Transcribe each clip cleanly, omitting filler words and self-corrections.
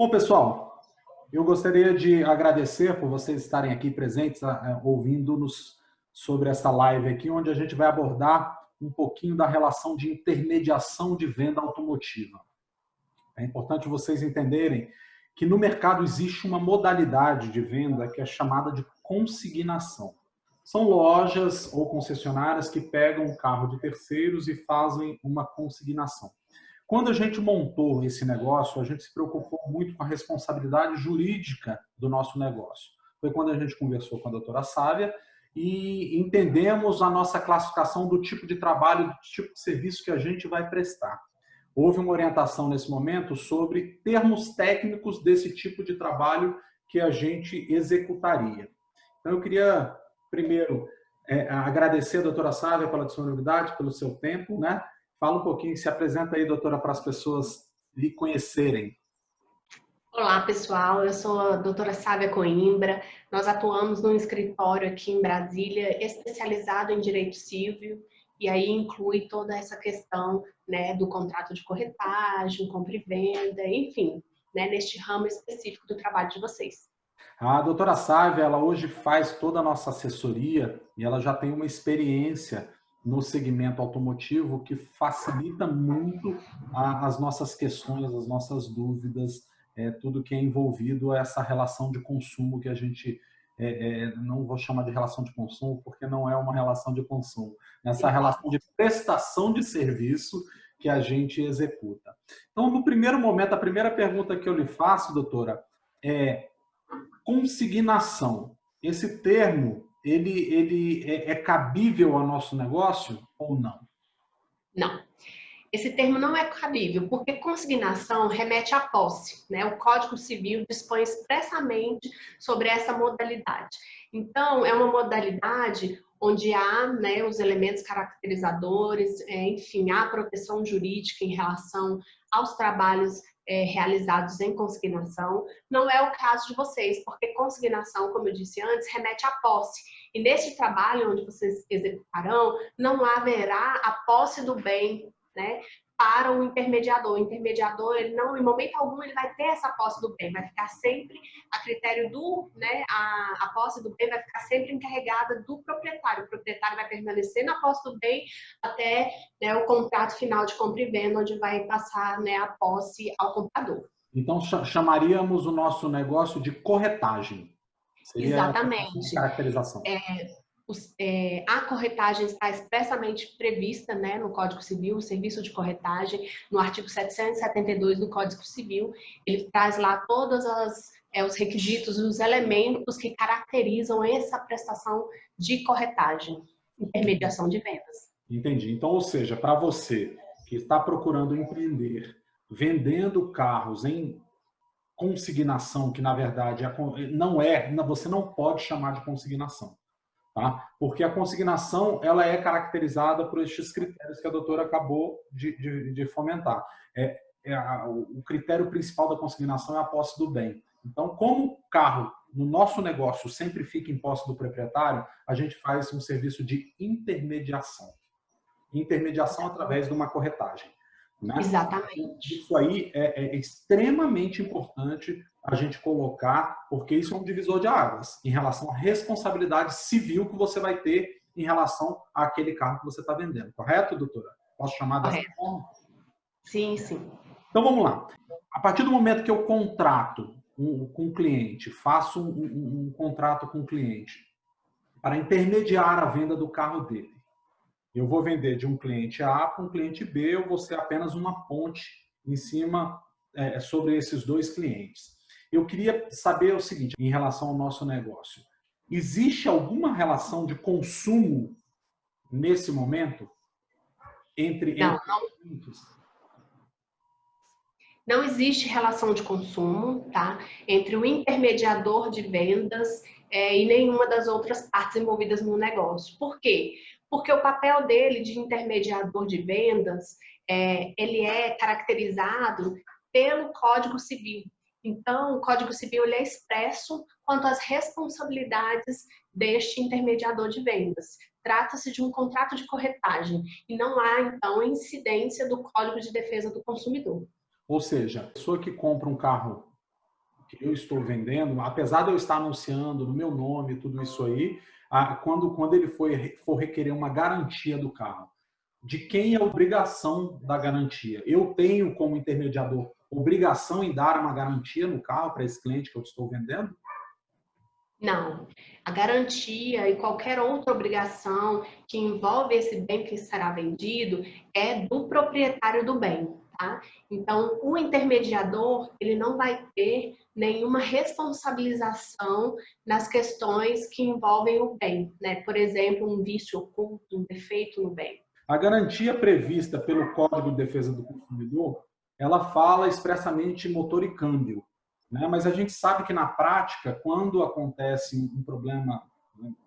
Bom, pessoal, eu gostaria de agradecer por vocês estarem aqui presentes, ouvindo-nos sobre essa live aqui, onde a gente vai abordar um pouquinho da relação de intermediação de venda automotiva. É importante vocês entenderem que no mercado existe uma modalidade de venda que é chamada de consignação. São lojas ou concessionárias que pegam o carro de terceiros e fazem uma consignação. Quando a gente montou esse negócio, a gente se preocupou muito com a responsabilidade jurídica do nosso negócio. Foi quando a gente conversou com a doutora Sávia e entendemos a nossa classificação do tipo de trabalho, do tipo de serviço que a gente vai prestar. Houve uma orientação nesse momento sobre termos técnicos desse tipo de trabalho que a gente executaria. Então, eu queria, primeiro, agradecer a doutora Sávia pela disponibilidade, pelo seu tempo, né? Fala um pouquinho, se apresenta aí, doutora, para as pessoas lhe conhecerem. Olá, pessoal. Eu sou a doutora Sávia Coimbra. Nós atuamos num escritório aqui em Brasília, especializado em direito civil, e aí inclui toda essa questão, né, do contrato de corretagem, compra e venda, enfim, né, neste ramo específico do trabalho de vocês. A doutora Sávia, ela hoje faz toda a nossa assessoria e ela já tem uma experiência no segmento automotivo que facilita muito as nossas questões, as nossas dúvidas, tudo que é envolvido a essa relação de consumo que a gente, não vou chamar de relação de consumo, porque não é uma relação de consumo, essa relação de prestação de serviço que a gente executa. Então, no primeiro momento, a primeira pergunta que eu lhe faço, doutora, é: consignação, esse termo, ele é cabível ao nosso negócio ou não? Não. Esse termo não é cabível, porque consignação remete à posse, né? O Código Civil dispõe expressamente sobre essa modalidade. Então, é uma modalidade onde há, né, os elementos caracterizadores, enfim, há proteção jurídica em relação aos trabalhos realizados em consignação. Não é o caso de vocês, porque consignação, como eu disse antes, remete à posse. E neste trabalho onde vocês executarão, não haverá a posse do bem, né, para o intermediador. O intermediador, ele não, em momento algum, ele vai ter essa posse do bem, vai ficar sempre a critério do, né, a posse do bem vai ficar sempre encarregada do proprietário. O proprietário vai permanecer na posse do bem até, né, o contrato final de compra e venda, onde vai passar, né, a posse ao comprador. Então, chamaríamos o nosso negócio de corretagem. Seria a Exatamente. caracterização. A corretagem está expressamente prevista, né, no Código Civil, o serviço de corretagem, no artigo 772 do Código Civil. Ele traz lá todos os requisitos, os elementos que caracterizam essa prestação de corretagem, intermediação de vendas. Entendi. Então, ou seja, para você que está procurando empreender, vendendo carros em consignação, que na verdade não é, você não pode chamar de consignação. Tá? Porque a consignação ela é caracterizada por estes critérios que a doutora acabou de fomentar. O critério principal da consignação é a posse do bem. Então, como o carro no nosso negócio sempre fica em posse do proprietário, a gente faz um serviço de intermediação. Intermediação através de uma corretagem. Né? Exatamente. Isso aí é extremamente importante a gente colocar, porque isso é um divisor de águas em relação à responsabilidade civil que você vai ter em relação àquele carro que você está vendendo. Correto, doutora? Posso chamar dessa forma? Sim, sim. Então, vamos lá. A partir do momento que eu contrato com o cliente, faço um contrato com o cliente para intermediar a venda do carro dele, eu vou vender de um cliente A para um cliente B, eu vou ser apenas uma ponte em cima sobre esses dois clientes. Eu queria saber o seguinte, em relação ao nosso negócio. Existe alguma relação de consumo nesse momento entre clientes? Não existe relação de consumo, tá, entre o intermediador de vendas e nenhuma das outras partes envolvidas no negócio. Por quê? Porque o papel dele de intermediador de vendas, ele é caracterizado pelo Código Civil. Então, o Código Civil ele é expresso quanto às responsabilidades deste intermediador de vendas. Trata-se de um contrato de corretagem e não há, então, incidência do Código de Defesa do Consumidor. Ou seja, a pessoa que compra um carro que eu estou vendendo, apesar de eu estar anunciando no meu nome, tudo isso aí, quando ele for requerer uma garantia do carro, de quem é a obrigação da garantia? Eu tenho, como intermediador, obrigação em dar uma garantia no carro para esse cliente que eu estou vendendo? Não. A garantia e qualquer outra obrigação que envolve esse bem que será vendido é do proprietário do bem, tá? Então, o intermediador, ele não vai ter nenhuma responsabilização nas questões que envolvem o bem, né? Por exemplo, um vício oculto, um defeito no bem. A garantia prevista pelo Código de Defesa do Consumidor, ela fala expressamente motor e câmbio, né? Mas a gente sabe que na prática, quando acontece um problema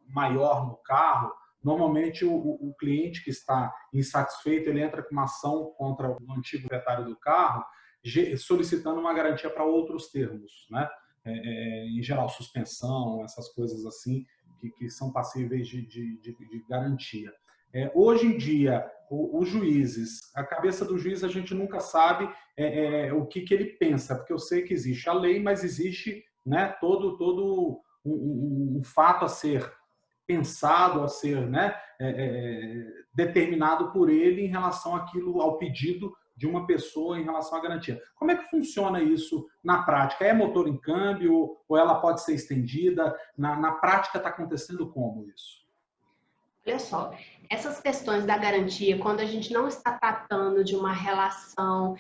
maior no carro, normalmente o cliente que está insatisfeito, ele entra com uma ação contra o antigo proprietário do carro, solicitando uma garantia para outros termos, né? Em geral, suspensão, essas coisas assim, que são passíveis de garantia. Hoje em dia, os juízes, a cabeça do juiz a gente nunca sabe o que ele pensa, porque eu sei que existe a lei, mas existe, né, todo um fato a ser pensado, a ser, né, determinado por ele em relação àquilo, ao pedido de uma pessoa em relação à garantia. Como é que funciona isso na prática? É motor em câmbio ou ela pode ser estendida? Na prática está acontecendo como isso? Olha só, essas questões da garantia, quando a gente não está tratando de uma relação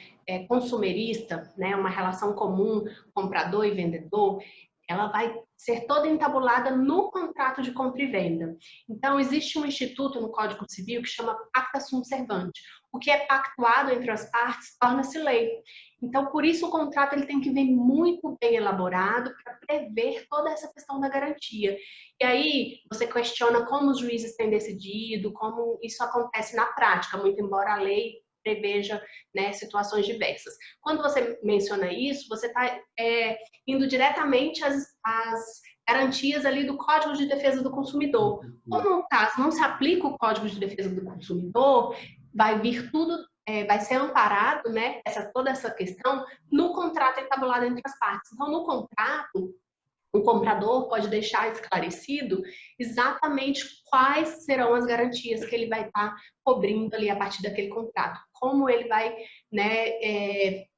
consumerista, né, uma relação comum, comprador e vendedor, ela vai ser toda entabulada no contrato de compra e venda. Então, existe um instituto no Código Civil que chama pacta sunt servanda. O que é pactuado entre as partes torna-se lei. Então, por isso o contrato ele tem que vir muito bem elaborado para prever toda essa questão da garantia. E aí, você questiona como os juízes têm decidido, como isso acontece na prática, muito embora a lei preveja, né, situações diversas. Quando você menciona isso, você está indo diretamente às garantias ali do Código de Defesa do Consumidor. Como no caso não se aplica o Código de Defesa do Consumidor, vai vir tudo, vai ser amparado, né, toda essa questão no contrato entabulado entre as partes. Então, no contrato, o comprador pode deixar esclarecido exatamente quais serão as garantias que ele vai estar cobrindo ali a partir daquele contrato, como ele vai, né,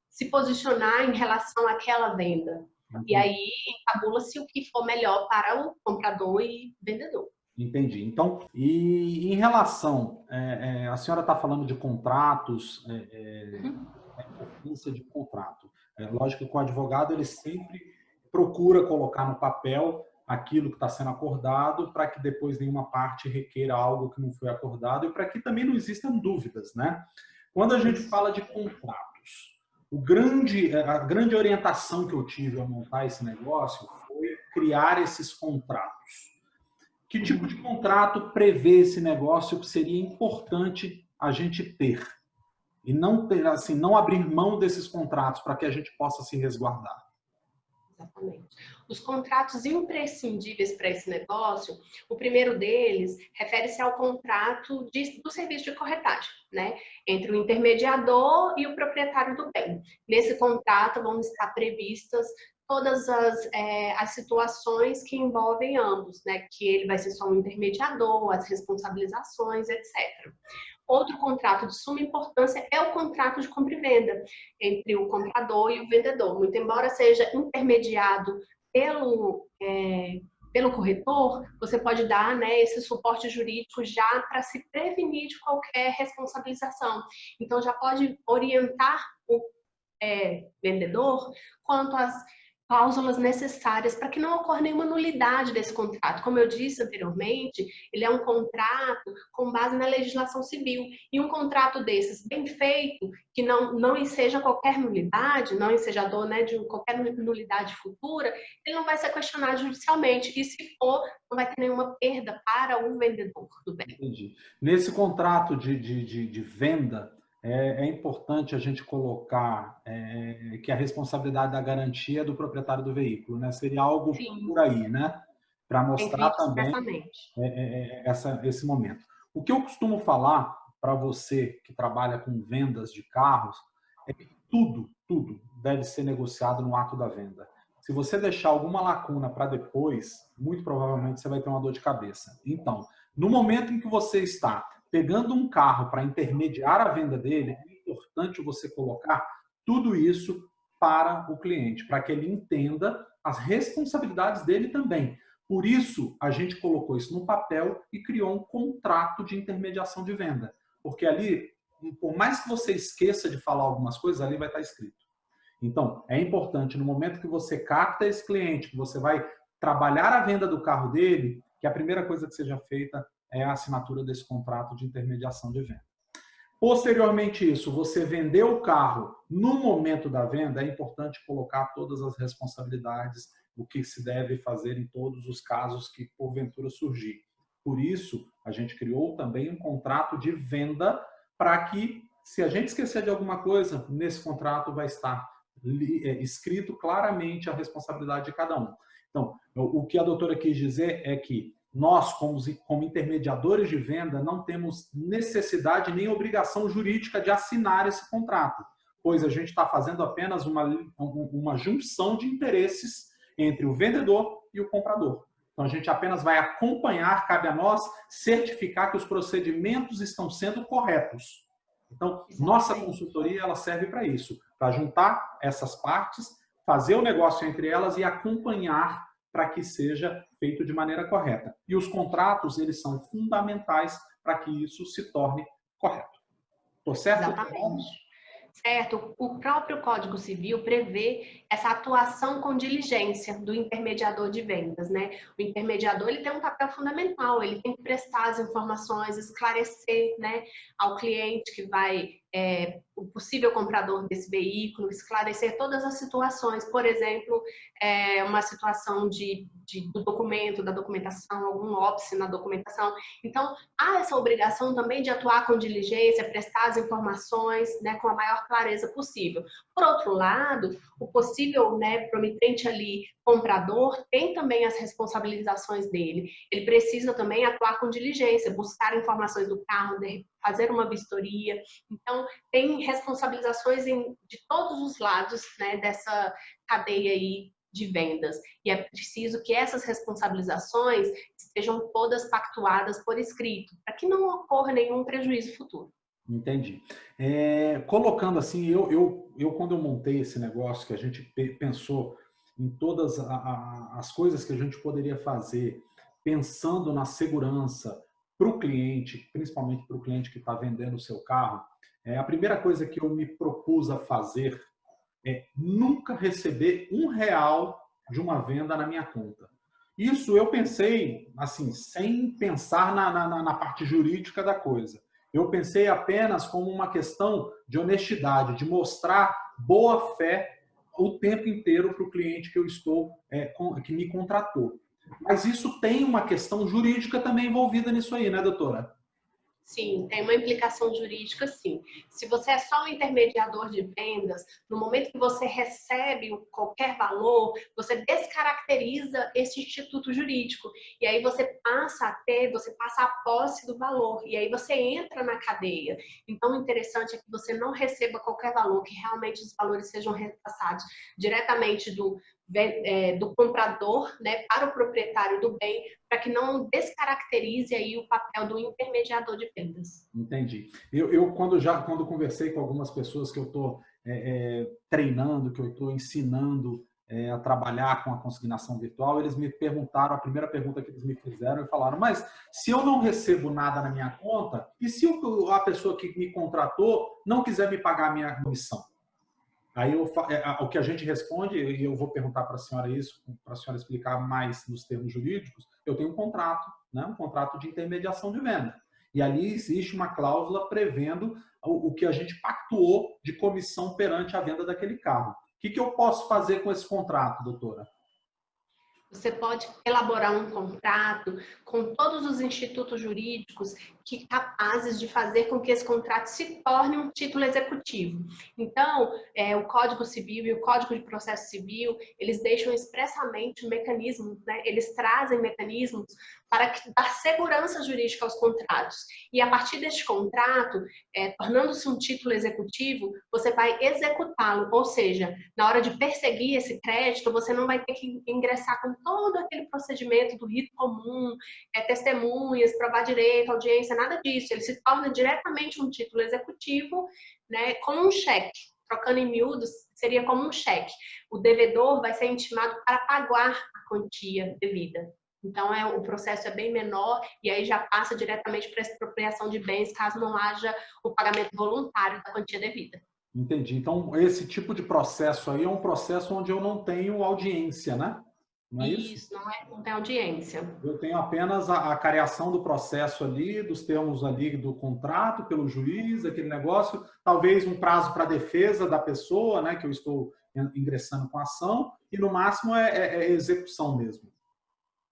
se posicionar em relação àquela venda. E aí entabula-se o que for melhor para o comprador e vendedor. Entendi. Então, e em relação, a senhora está falando de contratos, a importância de contrato. Lógico que o advogado ele sempre procura colocar no papel aquilo que está sendo acordado para que depois nenhuma parte requeira algo que não foi acordado e para que também não existam dúvidas, né? Quando a gente fala de contratos, a grande orientação que eu tive ao montar esse negócio foi criar esses contratos. Que tipo de contrato prevê esse negócio que seria importante a gente ter? E não ter, assim, não abrir mão desses contratos para que a gente possa se resguardar. Exatamente. Os contratos imprescindíveis para esse negócio, o primeiro deles refere-se ao contrato do serviço de corretagem, né? Entre o intermediador e o proprietário do bem. Nesse contrato vão estar previstas todas as situações que envolvem ambos, né? Que ele vai ser só um intermediador, as responsabilizações, etc. Outro contrato de suma importância é o contrato de compra e venda entre o comprador e o vendedor. Muito embora seja intermediado pelo corretor, você pode dar, né, esse suporte jurídico já para se prevenir de qualquer responsabilização. Então, já pode orientar o vendedor quanto às cláusulas necessárias para que não ocorra nenhuma nulidade desse contrato. Como eu disse anteriormente, ele é um contrato com base na legislação civil. E um contrato desses bem feito, que não enseja qualquer nulidade, não ensejador, né, de qualquer nulidade futura, ele não vai ser questionado judicialmente. E se for, não vai ter nenhuma perda para o vendedor do bem. Entendi. Nesse contrato de venda, é importante a gente colocar que a responsabilidade da garantia é do proprietário do veículo, né? Seria algo Sim, por aí, né? Para mostrar também expressamente. esse momento. O que eu costumo falar para você que trabalha com vendas de carros é que tudo deve ser negociado no ato da venda. se você deixar alguma lacuna para depois, muito provavelmente você vai ter uma dor de cabeça. Então, no momento em que você está pegando um carro para intermediar a venda dele, é importante você colocar tudo isso para o cliente, para que ele entenda as responsabilidades dele também. Por isso, a gente colocou isso no papel e criou um contrato de intermediação de venda. Porque ali, por mais que você esqueça de falar algumas coisas, ali vai estar escrito. Então, é importante, no momento que você capta esse cliente, que você vai trabalhar a venda do carro dele, que a primeira coisa que seja feita é a assinatura desse contrato de intermediação de venda. Posteriormente isso, você vendeu o carro no momento da venda, é importante colocar todas as responsabilidades, o que se deve fazer em todos os casos que porventura surgir. Por isso, a gente criou também um contrato de venda para que, se a gente esquecer de alguma coisa, nesse contrato vai estar escrito claramente a responsabilidade de cada um. Então, o que a doutora quis dizer é que nós, como intermediadores de venda, não temos necessidade nem obrigação jurídica de assinar esse contrato, pois a gente está fazendo apenas uma junção de interesses entre o vendedor e o comprador. Então, a gente apenas vai acompanhar, cabe a nós certificar que os procedimentos estão sendo corretos. Então, nossa consultoria ela serve para isso, para juntar essas partes, fazer o negócio entre elas e acompanhar para que seja feito de maneira correta. E os contratos, eles são fundamentais para que isso se torne correto. Estou certo? Exatamente. Certo, o próprio Código Civil prevê essa atuação com diligência do intermediador de vendas, né? O intermediador ele tem um papel fundamental, ele tem que prestar as informações, esclarecer, né, ao cliente que vai o possível comprador desse veículo, esclarecer todas as situações, por exemplo, uma situação do documento, da documentação, algum óbice na documentação. Então, há essa obrigação também de atuar com diligência, prestar as informações, né, com a maior clareza possível. Por outro lado, o possível, né, promitente ali, comprador, tem também as responsabilizações dele. Ele precisa também atuar com diligência, buscar informações do carro, fazer uma vistoria. Então, tem responsabilizações de todos os lados, né, dessa cadeia aí de vendas. E é preciso que essas responsabilizações sejam todas pactuadas por escrito, para que não ocorra nenhum prejuízo futuro. Entendi. Colocando assim, quando eu montei esse negócio, que a gente pensou em todas as coisas que a gente poderia fazer, pensando na segurança para o cliente, principalmente para o cliente que está vendendo o seu carro, a primeira coisa que eu me propus a fazer é nunca receber R$ 1 de uma venda na minha conta. Isso eu pensei, assim, sem pensar na parte jurídica da coisa. Eu pensei apenas como uma questão de honestidade, de mostrar boa fé o tempo inteiro para o cliente que eu estou, que me contratou. Mas isso tem uma questão jurídica também envolvida nisso aí, né, doutora? Sim, tem uma implicação jurídica, sim. Se você é só um intermediador de vendas, no momento que você recebe qualquer valor, você descaracteriza esse instituto jurídico. E aí você passa a posse do valor. E aí você entra na cadeia. Então, o interessante é que você não receba qualquer valor, que realmente os valores sejam repassados diretamente do comprador, né, para o proprietário do bem, para que não descaracterize aí o papel do intermediador de vendas. Entendi. Quando conversei com algumas pessoas que eu estou treinando, que eu estou ensinando a trabalhar com a consignação virtual, eles me perguntaram, a primeira pergunta que eles me fizeram, e falaram, mas se eu não recebo nada na minha conta, e se a pessoa que me contratou não quiser me pagar a minha comissão? Aí o que a gente responde, e eu vou perguntar para a senhora isso, para a senhora explicar mais nos termos jurídicos, eu tenho um contrato, né, um contrato de intermediação de venda. E ali existe uma cláusula prevendo o que a gente pactuou de comissão perante a venda daquele carro. O que eu posso fazer com esse contrato, doutora? Você pode elaborar um contrato com todos os institutos jurídicos capazes de fazer com que esse contrato se torne um título executivo. Então, o Código Civil e o Código de Processo Civil, eles deixam expressamente mecanismos, né? Eles trazem mecanismos para dar segurança jurídica aos contratos. E a partir deste contrato, tornando-se um título executivo, você vai executá-lo, ou seja, na hora de perseguir esse crédito, você não vai ter que ingressar com todo aquele procedimento do rito comum, testemunhas, provar direito, audiência, nada disso. Ele se torna diretamente um título executivo, né, como um cheque. Trocando em miúdos, seria como um cheque. O devedor vai ser intimado para pagar a quantia devida. Então, o processo é bem menor e aí já passa diretamente para a expropriação de bens, caso não haja o pagamento voluntário da quantia devida. Entendi. Então, esse tipo de processo aí é um processo onde eu não tenho audiência, né? Não é isso? Isso, não tem audiência. Eu tenho apenas a cariação do processo ali, dos termos ali do contrato pelo juiz, aquele negócio, talvez um prazo para defesa da pessoa, né, que eu estou ingressando com a ação, e no máximo é execução mesmo.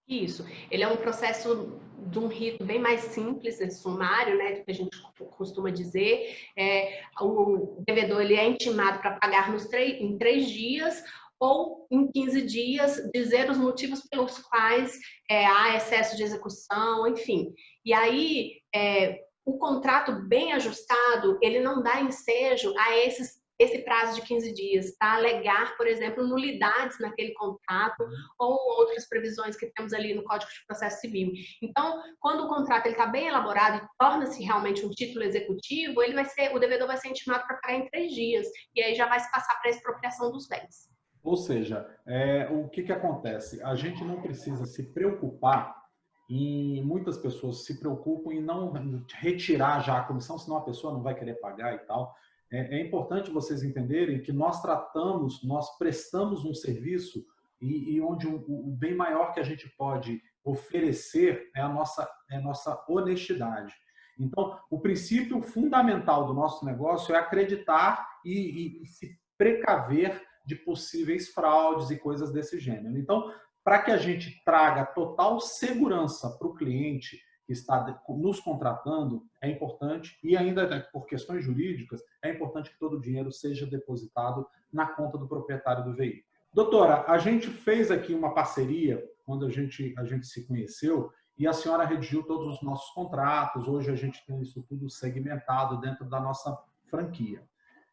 Isso. Ele é um processo de um rito bem mais simples, sumário, né, do que a gente costuma dizer. O devedor ele é intimado para pagar em 3 dias ou em 15 dias, dizer os motivos pelos quais há excesso de execução, enfim. E aí, o contrato bem ajustado, ele não dá ensejo a esse prazo de 15 dias, tá? Alegar, por exemplo, nulidades naquele contrato ou outras previsões que temos ali no Código de Processo Civil. Então, quando o contrato está bem elaborado e torna-se realmente um título executivo, o devedor vai ser intimado para pagar em 3 dias, e aí já vai se passar para a expropriação dos bens. Ou seja, o que acontece? A gente não precisa se preocupar e muitas pessoas se preocupam em não retirar já a comissão, senão a pessoa não vai querer pagar e tal. É importante vocês entenderem que nós prestamos um serviço e onde o bem maior que a gente pode oferecer é a nossa honestidade. Então, o princípio fundamental do nosso negócio é acreditar e se precaver de possíveis fraudes e coisas desse gênero. Então, para que a gente traga total segurança para o cliente que está nos contratando, é importante, e ainda por questões jurídicas, é importante que todo o dinheiro seja depositado na conta do proprietário do veículo. Doutora, a gente fez aqui uma parceria quando a gente se conheceu e a senhora redigiu todos os nossos contratos. Hoje a gente tem isso tudo segmentado dentro da nossa franquia.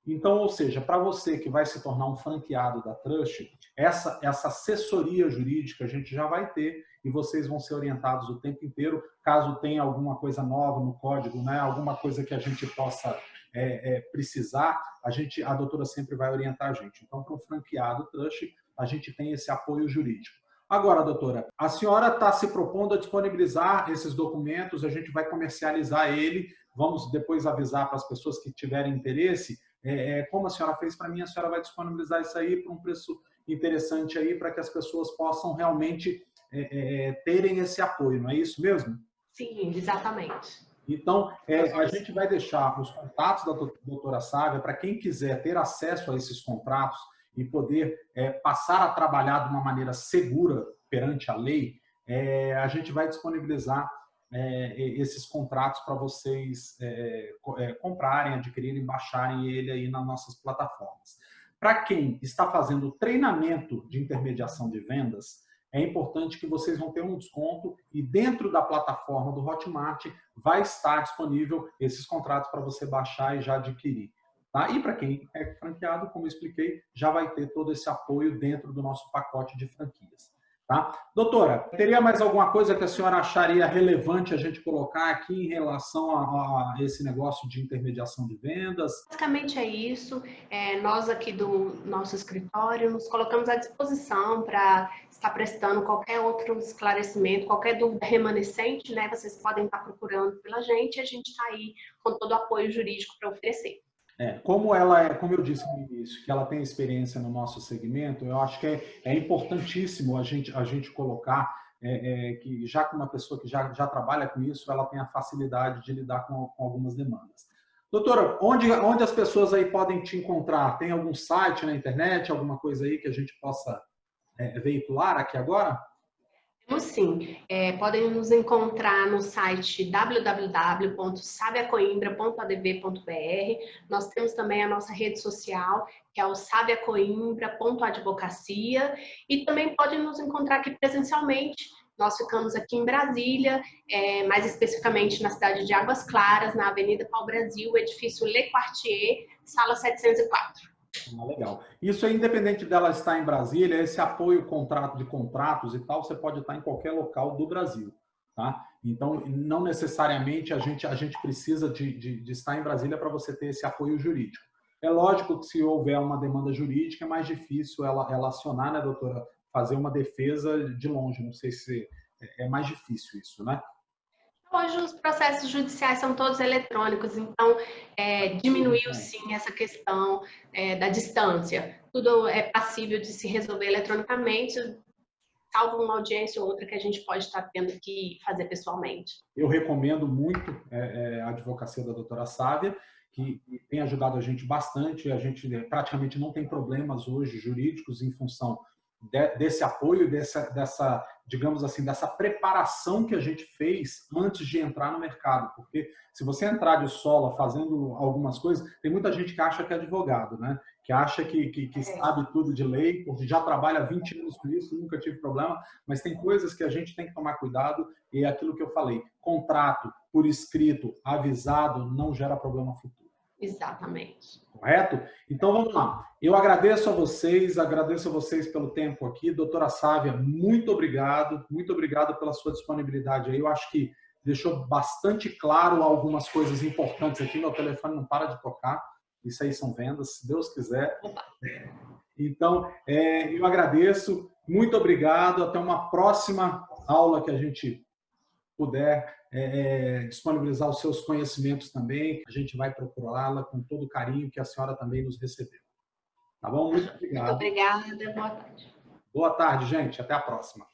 Então, ou seja, para você que vai se tornar um franqueado da Trust, essa assessoria jurídica a gente já vai ter e vocês vão ser orientados o tempo inteiro. Caso tenha alguma coisa nova no código, né, alguma coisa que a gente possa precisar, a doutora sempre vai orientar a gente. Então, para o franqueado Trust, a gente tem esse apoio jurídico. Agora, doutora, a senhora está se propondo a disponibilizar esses documentos, a gente vai comercializar ele, vamos depois avisar para as pessoas que tiverem interesse. Como a senhora fez para mim, a senhora vai disponibilizar isso aí por um preço interessante aí para que as pessoas possam realmente terem esse apoio, não é isso mesmo? Sim, exatamente. Então, a gente vai deixar os contatos da doutora Sávia para quem quiser ter acesso a esses contratos e poder passar a trabalhar de uma maneira segura perante a lei, a gente vai disponibilizar esses contratos para vocês comprarem, adquirirem, baixarem ele aí nas nossas plataformas. Para quem está fazendo treinamento de intermediação de vendas, é importante que vocês vão ter um desconto e dentro da plataforma do Hotmart vai estar disponível esses contratos para você baixar e já adquirir. Tá? E para quem é franqueado, como eu expliquei, já vai ter todo esse apoio dentro do nosso pacote de franquias. Tá? Doutora, teria mais alguma coisa que a senhora acharia relevante a gente colocar aqui em relação a esse negócio de intermediação de vendas? Basicamente é isso. Nós aqui do nosso escritório nos colocamos à disposição para estar prestando qualquer outro esclarecimento, qualquer dúvida remanescente, né? Vocês podem estar procurando pela gente e a gente está aí com todo o apoio jurídico para oferecer. Como eu disse no início, que ela tem experiência no nosso segmento, eu acho que é importantíssimo a gente colocar que já que uma pessoa que já trabalha com isso, ela tem a facilidade de lidar com algumas demandas. Doutora, onde as pessoas aí podem te encontrar? Tem algum site na internet, alguma coisa aí que a gente possa veicular aqui agora? Temos sim. Podem nos encontrar no site www.sabiacoimbra.adv.br. Nós temos também a nossa rede social, que é o sabiacoimbra.advocacia, e também podem nos encontrar aqui presencialmente. Nós ficamos aqui em Brasília, mais especificamente na cidade de Águas Claras, na Avenida Pau Brasil, edifício Le Quartier, sala 704. Legal. Isso é independente dela estar em Brasília, esse apoio contrato de contratos e tal, você pode estar em qualquer local do Brasil, tá? Então, não necessariamente a gente precisa de estar em Brasília para você ter esse apoio jurídico. É lógico que se houver uma demanda jurídica, é mais difícil ela acionar, né, doutora? Fazer uma defesa de longe, não sei se é mais difícil isso, né? Hoje os processos judiciais são todos eletrônicos, então diminuiu sim essa questão da distância. Tudo é passível de se resolver eletronicamente, salvo uma audiência ou outra que a gente pode estar tendo que fazer pessoalmente. Eu recomendo muito a advocacia da doutora Sávia, que tem ajudado a gente bastante. A gente praticamente não tem problemas hoje jurídicos em função desse apoio, dessa, digamos assim, dessa preparação que a gente fez antes de entrar no mercado. Porque se você entrar de sola fazendo algumas coisas, tem muita gente que acha que é advogado, né? Que acha que sabe tudo de lei, porque já trabalha há 20 anos com isso, nunca tive problema, mas tem coisas que a gente tem que tomar cuidado, e é aquilo que eu falei, contrato por escrito, avisado, não gera problema futuro. Exatamente. Correto? Então vamos lá. Eu agradeço a vocês pelo tempo aqui. Doutora Sávia, muito obrigado pela sua disponibilidade aí. Eu acho que deixou bastante claro algumas coisas importantes aqui. Meu telefone não para de tocar. Isso aí são vendas, se Deus quiser. Então, eu agradeço. Muito obrigado. Até uma próxima aula que a gente puder disponibilizar os seus conhecimentos também. A gente vai procurá-la com todo o carinho que a senhora também nos recebeu. Tá bom? Muito obrigado. Muito obrigada. Boa tarde. Boa tarde, gente. Até a próxima.